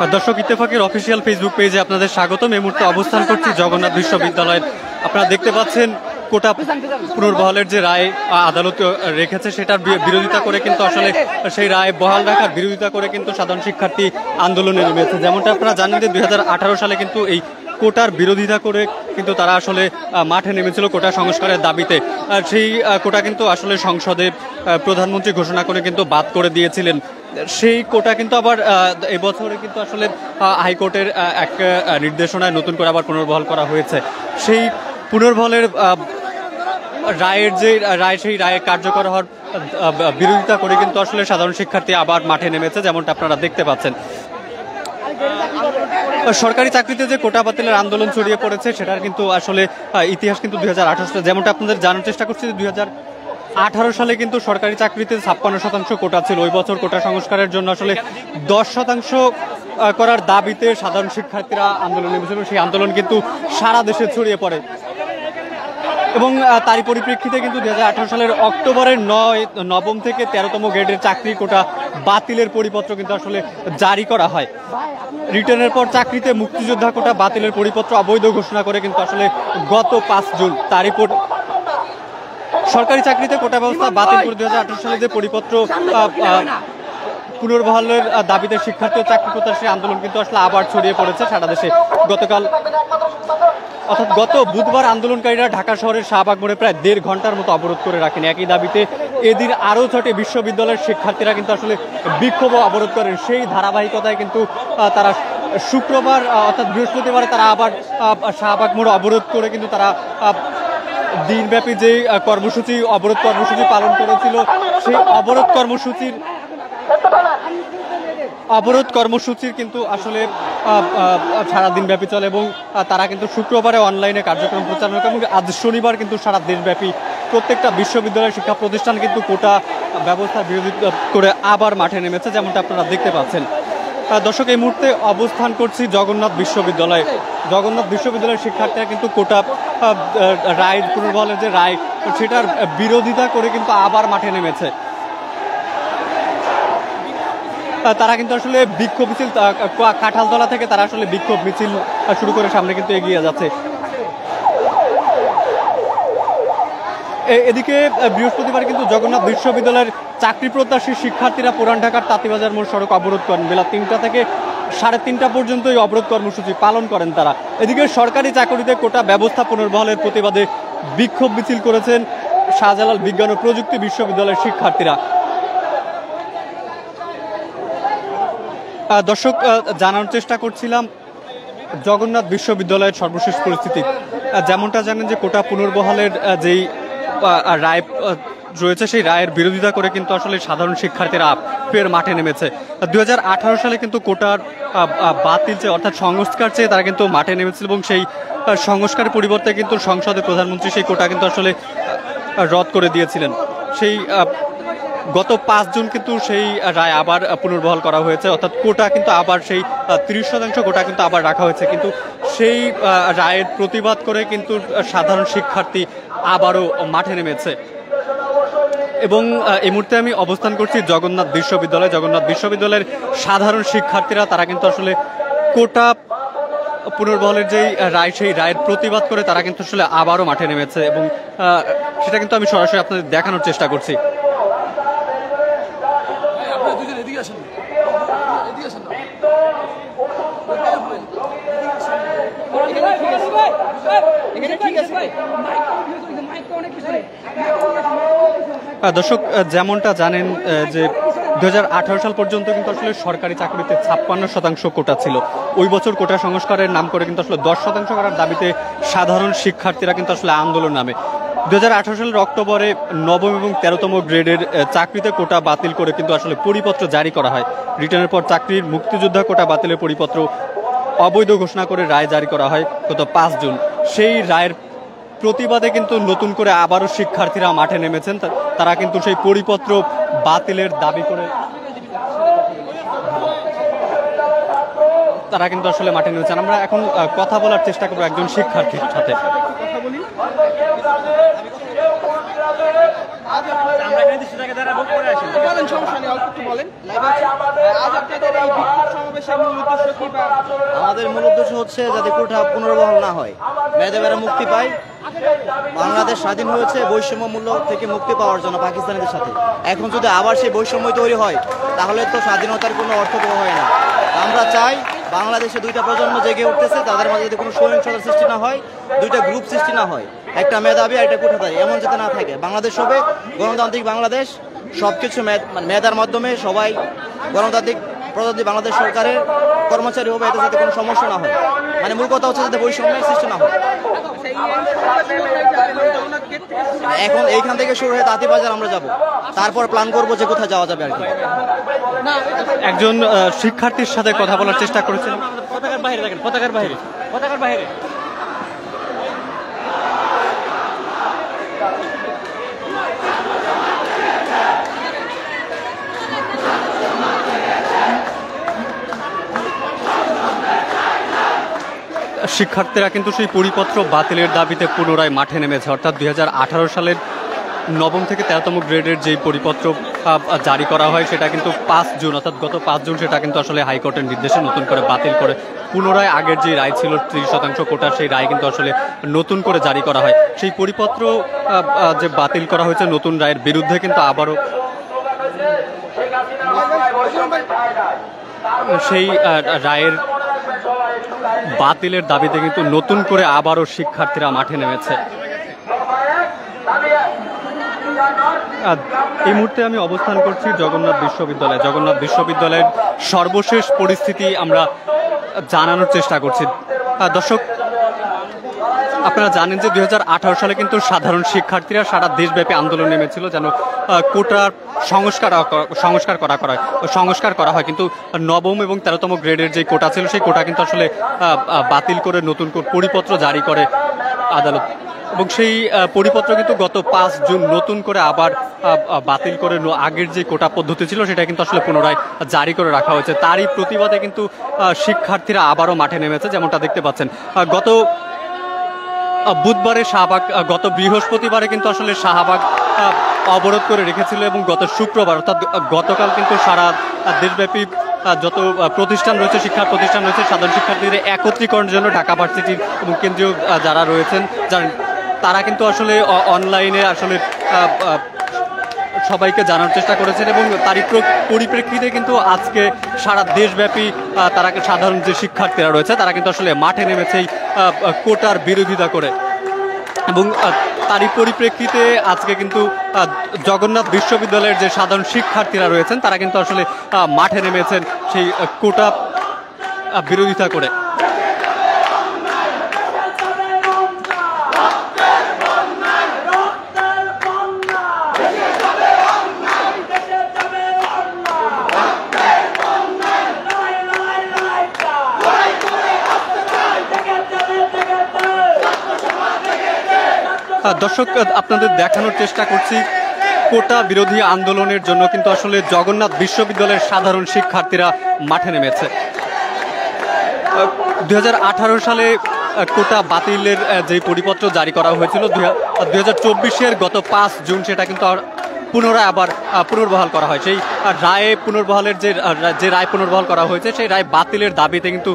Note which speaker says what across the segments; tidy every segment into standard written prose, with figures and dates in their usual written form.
Speaker 1: দর্শক, ইত্তেফাকের official Facebook পেজে আপনাদের স্বাগতম। এই মুহূর্তে অবস্থান করছি জগন্নাথ বিশ্ববিদ্যালয়ের। আপনারা দেখতে পাচ্ছেন কোটা পুনর্বহালের যে রায় আদালত রেখেছে সেটার বিরোধিতা করে কিন্তু আসলে সেই রায় বহাল রাখার বিরোধিতা করে কিন্তু সাধারণ শিক্ষার্থী আন্দোলনে নেমেছে। যেমনটা আপনারা জানেন যে 2018 সালে কিন্তু এই কোটার বিরোধিতা করে কিন্তু তারা আসলে মাঠে নেমেছিল কোটা সংস্কারের দাবিতে। সেই কোটা কিন্তু আসলে সংসদে প্রধানমন্ত্রী ঘোষণা করে কিন্তু বাদ করে দিয়েছিলেন। সেই কোটা কিন্তু আবার এবছরে কিন্তু আসলে হাইকোর্টের এক নির্দেশনায় নতুন করে আবার পুনর্বহাল করা হয়েছে। সেই পুনর্বহালের রায়ের যে রায়, সেই রায়ে কার্যকর হওয়ার বিরোধিতা করে কিন্তু আসলে সাধারণ শিক্ষার্থী আবার মাঠে নেমেছে, যেমনটা আপনারা দেখতে পাচ্ছেন। সরকারি চাকরিতে যে কোটা বাতিলের আন্দোলন ছড়িয়ে পড়েছে সেটার কিন্তু আসলে ইতিহাস কিন্তু 2018 সালে, যেমনটা আপনাদের জানার চেষ্টা করছি, 2018 সালে কিন্তু সরকারি চাকরিতে 56% কোটা ছিল। ওই বছর কোটা সংস্কারের জন্য আসলে 10% করার দাবিতে সাধারণ শিক্ষার্থীরা আন্দোলন নেমেছিল। সেই আন্দোলন কিন্তু সারা দেশে ছড়িয়ে পড়ে এবং তারই পরিপ্রেক্ষিতে কিন্তু 2018 সালের অক্টোবরের 9ম থেকে 13তম গ্রেডের চাকরি কোটা বাতিলের পরিপত্র কিন্তু আসলে জারি করা হয়। রিটার্নের পর চাকরিতে মুক্তিযোদ্ধা কোটা বাতিলের পরিপত্র অবৈধ ঘোষণা করে কিন্তু আসলে গত 5 জুন তারই সরকারি চাকরিতে কোটা ব্যবস্থা বাতিল করে 2018 সালে যে পরিপত্র পুনর্বহালের দাবিতে শিক্ষার্থী ও চাকরি প্রত্যাশী আন্দোলন কিন্তু আসলে আবার ছড়িয়ে পড়েছে সারা দেশে। গত বুধবার আন্দোলনকারীরা ঢাকা শহরের শাহবাগ মোড়ে প্রায় 1.5 ঘন্টার মতো অবরোধ করে রাখেন। একই দাবিতে এদিন আরও 6টি বিশ্ববিদ্যালয়ের শিক্ষার্থীরা কিন্তু আসলে বিক্ষোভ অবরোধ করেন। সেই ধারাবাহিকতায় কিন্তু তারা শুক্রবার অর্থাৎ বৃহস্পতিবারে তারা আবার শাহবাগ মোড় অবরোধ করে কিন্তু তারা দিনব্যাপী যে অবরোধ কর্মসূচি পালন করেছিল, সেই অবরোধ কর্মসূচির কিন্তু আসলে সারা দিনব্যাপী চলে এবং তারা কিন্তু শুক্রবারে অনলাইনে কার্যক্রম পরিচালনা করে এবং আজ শনিবার কিন্তু সারা দেশব্যাপী প্রত্যেকটা বিশ্ববিদ্যালয় শিক্ষা প্রতিষ্ঠান কিন্তু কোটা ব্যবস্থার বিরোধিতা করে আবার মাঠে নেমেছে, যেমনটা আপনারা দেখতে পাচ্ছেন। দর্শক, এই মুহূর্তে অবস্থান করছি জগন্নাথ বিশ্ববিদ্যালয়ের শিক্ষার্থীরা কিন্তু কোটা রায় পুনর্বহালের যে রায় সেটার বিরোধিতা করে কিন্তু আবার মাঠে নেমেছে। তারা কিন্তু আসলে বিক্ষোভ মিছিল কাঁঠালতলা থেকে তারা আসলে বিক্ষোভ মিছিল শুরু করে সামনে কিন্তু এগিয়ে যাচ্ছে। এদিকে বৃহস্পতিবার কিন্তু জগন্নাথ বিশ্ববিদ্যালয়ের চাকরি প্রত্যাশী শিক্ষার্থীরা পুরান ঢাকার তাঁতিবাজার মোড় সড়ক অবরোধ করেন। বেলা 3টা থেকে 3:30 পর্যন্ত এই অবরোধ কর্মসূচি পালন করেন তারা। এদিকে সরকারি চাকরিতে কোটা ব্যবস্থা পুনর্বহালের প্রতিবাদে বিক্ষোভ মিছিল করেছেন শাহজালাল বিজ্ঞান ও প্রযুক্তি বিশ্ববিদ্যালয়ের শিক্ষার্থীরা। দর্শক, জানার চেষ্টা করছিলাম জগন্নাথ বিশ্ববিদ্যালয়ের সর্বশেষ পরিস্থিতি। যেমনটা জানেন যে কোটা পুনর্বহালের যেই রায় রয়েছে সেই রায়ের বিরোধিতা করে কিন্তু আসলে সাধারণ শিক্ষার্থীরা ফের মাঠে নেমেছে। 2018 সালে কিন্তু কোটার বাতিল চেয়ে অর্থাৎ সংস্কার চেয়ে তারা কিন্তু মাঠে নেমেছিল এবং সেই সংস্কারের পরিবর্তে কিন্তু সংসদে প্রধানমন্ত্রী সেই কোটা কিন্তু আসলে রদ করে দিয়েছিলেন। সেই গত 5 জুন কিন্তু সেই রায় আবার পুনর্বহাল করা হয়েছে, অর্থাৎ কোটা কিন্তু আবার সেই 30% কোটা কিন্তু আবার রাখা হয়েছে। কিন্তু সেই রায়ের প্রতিবাদ করে কিন্তু সাধারণ শিক্ষার্থী আবারও মাঠে নেমেছে এবং এই মুহূর্তে আমি অবস্থান করছি জগন্নাথ বিশ্ববিদ্যালয়ের সাধারণ শিক্ষার্থীরা তারা কিন্তু আসলে কোটা পুনর্বহালের যেই রায় সেই রায়ের প্রতিবাদ করে তারা কিন্তু আসলে আবারও মাঠে নেমেছে এবং সেটা কিন্তু আমি সরাসরি আপনাদের দেখানোর চেষ্টা করছি। দর্শক, যেমনটা জানেন যে 2018 সাল পর্যন্ত কিন্তু আসলে সরকারি চাকরিতে 56% কোটা ছিল। ওই বছর কোটা সংস্কারের নাম করে কিন্তু আসলে 10% করার দাবিতে সাধারণ শিক্ষার্থীরা কিন্তু আসলে আন্দোলন নামে। 2018 সালের অক্টোবরে 9ম এবং 13তম গ্রেডের চাকরিতে কোটা বাতিল করে কিন্তু আসলে পরিপত্র জারি করা হয়। রিটার্নের পর চাকরির মুক্তিযোদ্ধা কোটা বাতিলের পরিপত্র অবৈধ ঘোষণা করে রায় জারি করা হয় গত 5 জুন। সেই রায়ের প্রতিবাদে কিন্তু নতুন করে আবারও শিক্ষার্থীরা মাঠে নেমেছেন। তারা কিন্তু সেই পরিপত্র বাতিলের দাবি করে তারা কিন্তু আসলে মাঠে নেমেছেন। আমরা এখন কথা বলার চেষ্টা করবো একজন শিক্ষার্থীর সাথে।
Speaker 2: বলেন সমস্যা নেই, অল্প একটু বলেন। আজ আপনাদের এই বিক্ষোভ আমাদের মূল উদ্দেশ্য হচ্ছে যাতে কোটা পুনর্বহাল না হয়, মেধাবীরা মুক্তি পায়। বাংলাদেশ স্বাধীন হয়েছে বৈষম্য মূল্য থেকে মুক্তি পাওয়ার জন্য পাকিস্তানিদের সাথে। এখন যদি আবার সেই বৈষম্য তৈরি হয় তাহলে তো স্বাধীনতার কোনো অর্থ হয় না। আমরা চাই বাংলাদেশে দুইটা প্রজন্ম জেগে উঠতেছে, তাদের মাঝে যদি কোনো সহিংসতার সৃষ্টি না হয়, দুইটা গ্রুপ সৃষ্টি না হয়, একটা মেধাবী আর একটা কোটাধারী, এমন যাতে না থাকে। বাংলাদেশ হবে গণতান্ত্রিক বাংলাদেশ, সবকিছু মেধার মাধ্যমে সবাই গণতান্ত্রিক প্রজাতন্ত্রী বাংলাদেশ সরকারের কর্মচারী হবে, এতে যাতে কোনো সমস্যা না হয়। মানে মূল কথা হচ্ছে যাতে বৈষম্যের সৃষ্টি না হয়। এখন এইখান থেকে শুরু হয়ে তাঁতীবাজার আমরা যাব, তারপর প্ল্যান করবো যে কোথায় যাওয়া যাবে আর কি।
Speaker 1: একজন শিক্ষার্থীর সাথে কথা বলার চেষ্টা করেছেন।
Speaker 3: পতাকার বাইরে দেখেন, পতাকার বাইরে, পতাকার বাইরে।
Speaker 1: শিক্ষার্থীরা কিন্তু সেই পরিপত্র বাতিলের দাবিতে পুনরায় মাঠে নেমেছে। অর্থাৎ 2018 সালের নবম থেকে 13তম গ্রেডের যেই পরিপত্র জারি করা হয় সেটা কিন্তু 5 জুন, অর্থাৎ গত 5 জুন সেটা কিন্তু আসলে হাইকোর্টের নির্দেশে নতুন করে বাতিল করে পুনরায় আগের যে রায় ছিল 30% কোটা, সেই রায় কিন্তু আসলে নতুন করে জারি করা হয়। সেই পরিপত্র যে বাতিল করা হয়েছে নতুন রায়ের বিরুদ্ধে কিন্তু আবারও সেই রায়ের বাতিলের দাবিতে কিন্তু নতুন করে আবারও শিক্ষার্থীরা মাঠে নেমেছে। এই মুহূর্তে আমি অবস্থান করছি জগন্নাথ বিশ্ববিদ্যালয়ের সর্বশেষ পরিস্থিতি আমরা জানানোর চেষ্টা করছি। দর্শক, আপনারা জানেন যে 2018 সালে কিন্তু সাধারণ শিক্ষার্থীরা সারা দেশব্যাপী আন্দোলন নেমেছিল যেন কোটার সংস্কার করা হয়। কিন্তু নবম এবং 13তম গ্রেডের যে কোটা ছিল সেই কোটা কিন্তু আসলে বাতিল করে নতুন পরিপত্র জারি করে আদালত, এবং সেই পরিপত্র কিন্তু গত 5 জুন নতুন করে আবার বাতিল করে আগের যে কোটা পদ্ধতি ছিল সেটা কিন্তু আসলে পুনরায় জারি করে রাখা হয়েছে। তারই প্রতিবাদে কিন্তু শিক্ষার্থীরা আবারও মাঠে নেমেছে। যেমনটা দেখতে পাচ্ছেন, গত বুধবারে শাহবাগ, গত বৃহস্পতিবারে কিন্তু আসলে শাহবাগ অবরোধ করে রেখেছিল, এবং গত শুক্রবার অর্থাৎ গতকাল কিন্তু সারা দেশব্যাপী যত প্রতিষ্ঠান রয়েছে, শিক্ষা প্রতিষ্ঠান রয়েছে, সাধারণ শিক্ষার্থীদের একত্রীকরণের জন্য ঢাকা ভার্সিটির এবং কেন্দ্রীয় যারা রয়েছেন তারা কিন্তু আসলে অনলাইনে আসলে সবাইকে জানার চেষ্টা করেছেন, এবং তারই পরিপ্রেক্ষিতে কিন্তু আজকে সারা দেশব্যাপী তারা সাধারণ যে শিক্ষার্থীরা রয়েছে তারা কিন্তু আসলে মাঠে নেমেছে কোটার বিরোধিতা করে। এবং তারই পরিপ্রেক্ষিতে আজকে কিন্তু জগন্নাথ বিশ্ববিদ্যালয়ের যে সাধারণ শিক্ষার্থীরা রয়েছেন তারা কিন্তু আসলে মাঠে নেমেছেন সেই কোটা বিরোধিতা করে। দর্শক, আপনাদের দেখানোর চেষ্টা করছি কোটা বিরোধী আন্দোলনের জন্য কিন্তু আসলে জগন্নাথ বিশ্ববিদ্যালয়ের সাধারণ শিক্ষার্থীরা মাঠে নেমেছে। 2018 সালে কোটা বাতিলের যে পরিপত্র জারি করা হয়েছিল 2024-এর গত 5 জুন সেটা কিন্তু পুনরায় আবার পুনর্বহাল করা হয়। সেই রায়ে পুনর্বহালের যে রায় পুনর্বহাল করা হয়েছে সেই রায় বাতিলের দাবিতে কিন্তু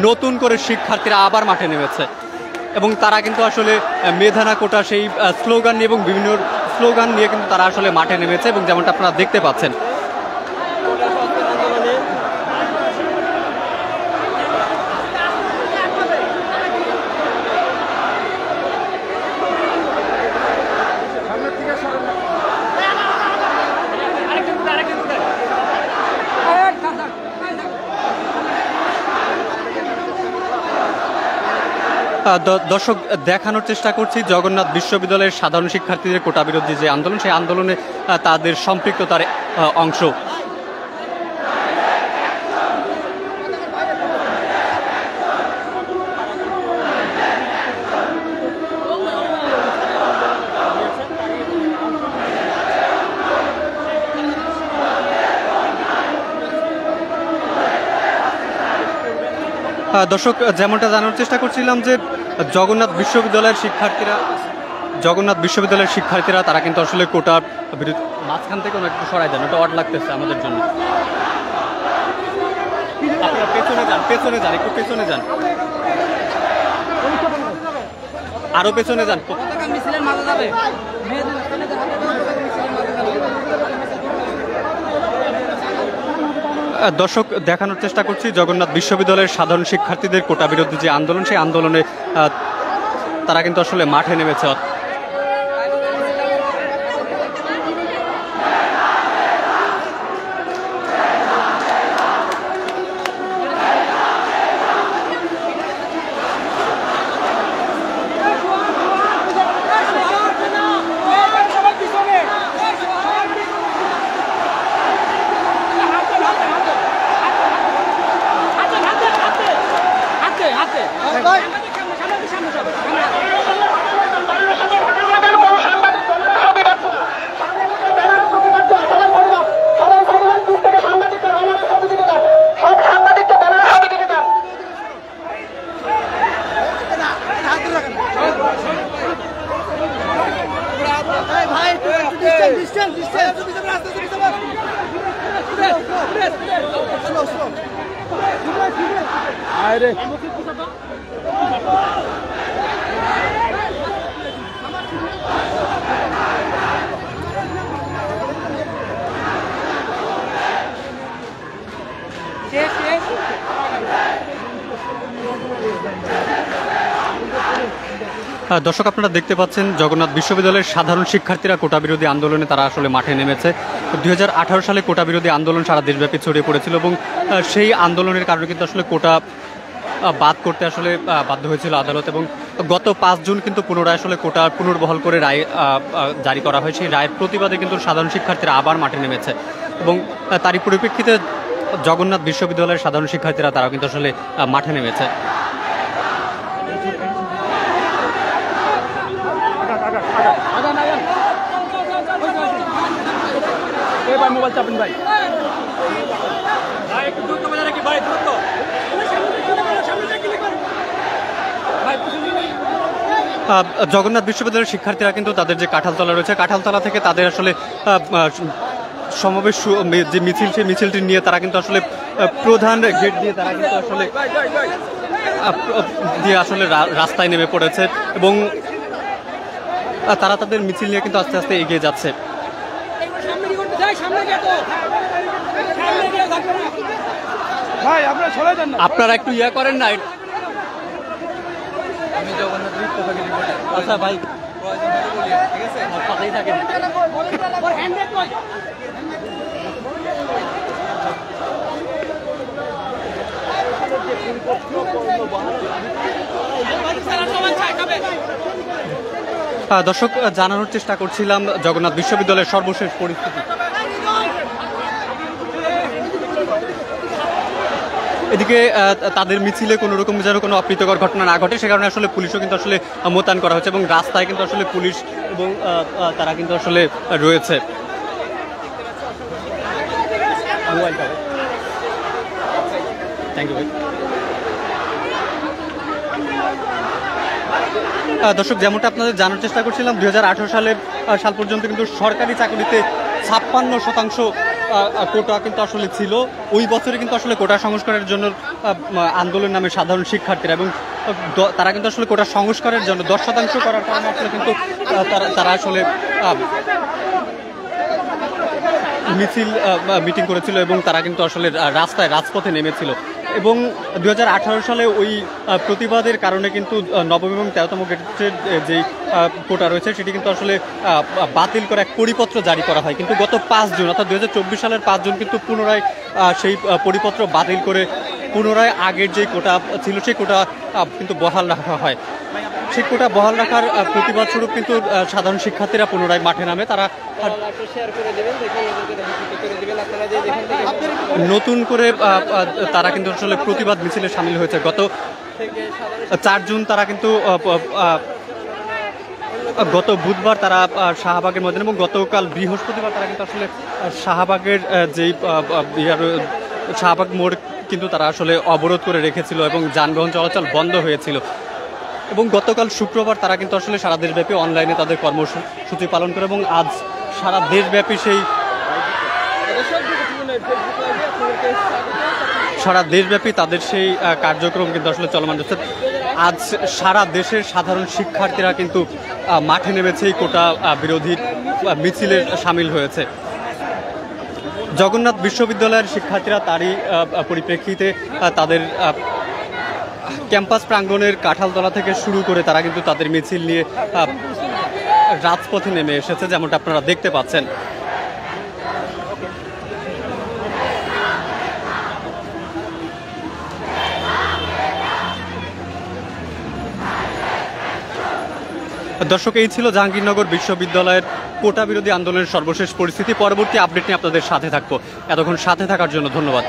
Speaker 1: নতুন করে শিক্ষার্থীরা আবার মাঠে নেমেছে, এবং তারা কিন্তু আসলে মেধানা কোটা সেই স্লোগান নিয়ে এবং বিভিন্ন স্লোগান নিয়ে কিন্তু তারা আসলে মাঠে নেমেছে, এবং যেমনটা আপনারা দেখতে পাচ্ছেন দর্শক, দেখানোর চেষ্টা করছি জগন্নাথ বিশ্ববিদ্যালয়ের সাধারণ শিক্ষার্থীদের কোটা বিরোধী যে আন্দোলন সেই আন্দোলনে তাদের সম্পৃক্ততার অংশ। দর্শক, যেমনটা জানার চেষ্টা করছিলাম যে জগন্নাথ বিশ্ববিদ্যালয়ের শিক্ষার্থীরা তারা কিন্তু আসলে কোটার বিরুদ্ধে মাঝখান থেকে একটু সরাই দেন, ওটা অড লাগতেছে আমাদের জন্য। পেছনে যান, একটু পেছনে যান, আরো পেছনে যান। দর্শক, দেখানোর চেষ্টা করছি জগন্নাথ বিশ্ববিদ্যালয়ের সাধারণ শিক্ষার্থীদের কোটা বিরোধী যে আন্দোলন, সেই আন্দোলনে তারা কিন্তু আসলে মাঠে নেমেছে। দর্শক, আপনারা দেখতে পাচ্ছেন জগন্নাথ বিশ্ববিদ্যালয়ের সাধারণ শিক্ষার্থীরা কোটা বিরোধী আন্দোলনে তারা আসলে মাঠে নেমেছে। 2018 সালে কোটা বিরোধী আন্দোলন সারা দেশব্যাপী ছড়িয়ে পড়েছিল এবং সেই আন্দোলনের কারণে কিন্তু আসলে কোটা বাদ করতে আসলে বাধ্য হয়েছিল আদালত, এবং গত 5 জুন কিন্তু পুনরায় আসলে কোটা পুনর্বহাল করে রায় জারি করা হয়। সেই রায়ের প্রতিবাদে কিন্তু সাধারণ শিক্ষার্থীরা আবার মাঠে নেমেছে এবং তারই পরিপ্রেক্ষিতে জগন্নাথ বিশ্ববিদ্যালয়ের সাধারণ শিক্ষার্থীরা তারাও কিন্তু আসলে মাঠে নেমেছে।
Speaker 3: মোবাইল চাপেন ভাই, একটু দ্রুত বাজার রাখি ভাই, দ্রুত
Speaker 1: জগন্নাথ বিশ্ববিদ্যালয়ের শিক্ষার্থীরা কিন্তু তাদের যে কাঁঠালতলা রয়েছে, কাঁঠালতলা থেকে তাদের আসলে সমাবেশ যে মিছিল, সেই মিছিলটি নিয়ে তারা কিন্তু আসলে প্রধান গেট দিয়ে তারা কিন্তু আসলে রাস্তায় নেমে পড়েছে এবং তারা তাদের মিছিল নিয়ে কিন্তু আস্তে আস্তে এগিয়ে যাচ্ছে। আপনারা একটু ইয়া করেন না।
Speaker 2: আমি জগন্নাথ
Speaker 1: আচ্ছা ভাই,
Speaker 2: ঠিক আছে,
Speaker 1: কথাই থাকেন। দর্শক, জানানোর চেষ্টা করছিলাম জগন্নাথ বিশ্ববিদ্যালয়ের সর্বশেষ পরিস্থিতি। এদিকে তাদের মিছিলে কোনো রকম যেন কোনো অপ্রীতিকর ঘটনা না ঘটে, সে কারণে আসলে পুলিশও কিন্তু আসলে মোতায়েন করা হচ্ছে এবং রাস্তায় কিন্তু আসলে পুলিশ এবং তারা কিন্তু আসলে রয়েছে। থ্যাংক ইউ ভাই। দর্শক, যেমনটা আপনাদের জানার চেষ্টা করছিলাম, 2018 সাল পর্যন্ত কিন্তু সরকারি চাকরিতে 56% কোটা কিন্তু আসলে ছিল। ওই বছরে কিন্তু আসলে কোটা সংস্কারের জন্য আন্দোলন নামে সাধারণ শিক্ষার্থীরা, এবং তারা কিন্তু আসলে কোটা সংস্কারের জন্য 10% করার কারণে আসলে কিন্তু তারা আসলে মিটিং করেছিল এবং তারা কিন্তু আসলে রাজপথে নেমেছিল। এবং 2018 সালে ওই প্রতিবাদের কারণে কিন্তু নবম এবং 13তম গেটের যেই কোটা রয়েছে সেটি কিন্তু আসলে বাতিল করে এক পরিপত্র জারি করা হয়। কিন্তু গত 5 জুন অর্থাৎ 2024 সালের 5 জুন কিন্তু পুনরায় সেই পরিপত্র বাতিল করে পুনরায় আগের যে কোটা ছিল সেই কোটা কিন্তু বহাল রাখা হয়। সেই কোটা বহাল রাখার প্রতিবাদ স্বরূপ কিন্তু সাধারণ শিক্ষার্থীরা পুনরায় মাঠে নামে। তারা নতুন করে তারা কিন্তু আসলে প্রতিবাদ মিছিলে সামিল হয়েছে। গত 4 জুন তারা কিন্তু গত বুধবার তারা শাহবাগের ময়দানে এবং গতকাল বৃহস্পতিবার তারা কিন্তু আসলে শাহবাগের যেই শাহবাগ মোড় কিন্তু তারা আসলে অবরোধ করে রেখেছিল এবং যানবাহন চলাচল বন্ধ হয়েছিল। এবং গতকাল শুক্রবার তারা কিন্তু আসলে সারা দেশব্যাপী অনলাইনে তাদের কর্মসূচি পালন করে এবং আজ সারা দেশব্যাপী সারা দেশব্যাপী তাদের সেই কার্যক্রম কিন্তু আসলে চলমান রয়েছে। আজ সারা দেশের সাধারণ শিক্ষার্থীরা কিন্তু মাঠে নেমেছে এই কোটা বিরোধী মিছিলে সামিল হয়েছে। জগন্নাথ বিশ্ববিদ্যালয়ের শিক্ষার্থীরা তারই পরিপ্রেক্ষিতে তাদের ক্যাম্পাস প্রাঙ্গণের কাঁঠালতলা থেকে শুরু করে তারা কিন্তু তাদের মিছিল নিয়ে রাজপথে নেমে এসেছে, যেমনটা আপনারা দেখতে পাচ্ছেন। দর্শক, এই ছিল জাহাঙ্গীরনগর বিশ্ববিদ্যালয়ের কোটা বিরোধী আন্দোলনের সর্বশেষ পরিস্থিতি। পরবর্তী আপডেট নিয়ে আপনাদের সাথে থাকবো। এতক্ষণ সাথে থাকার জন্য ধন্যবাদ।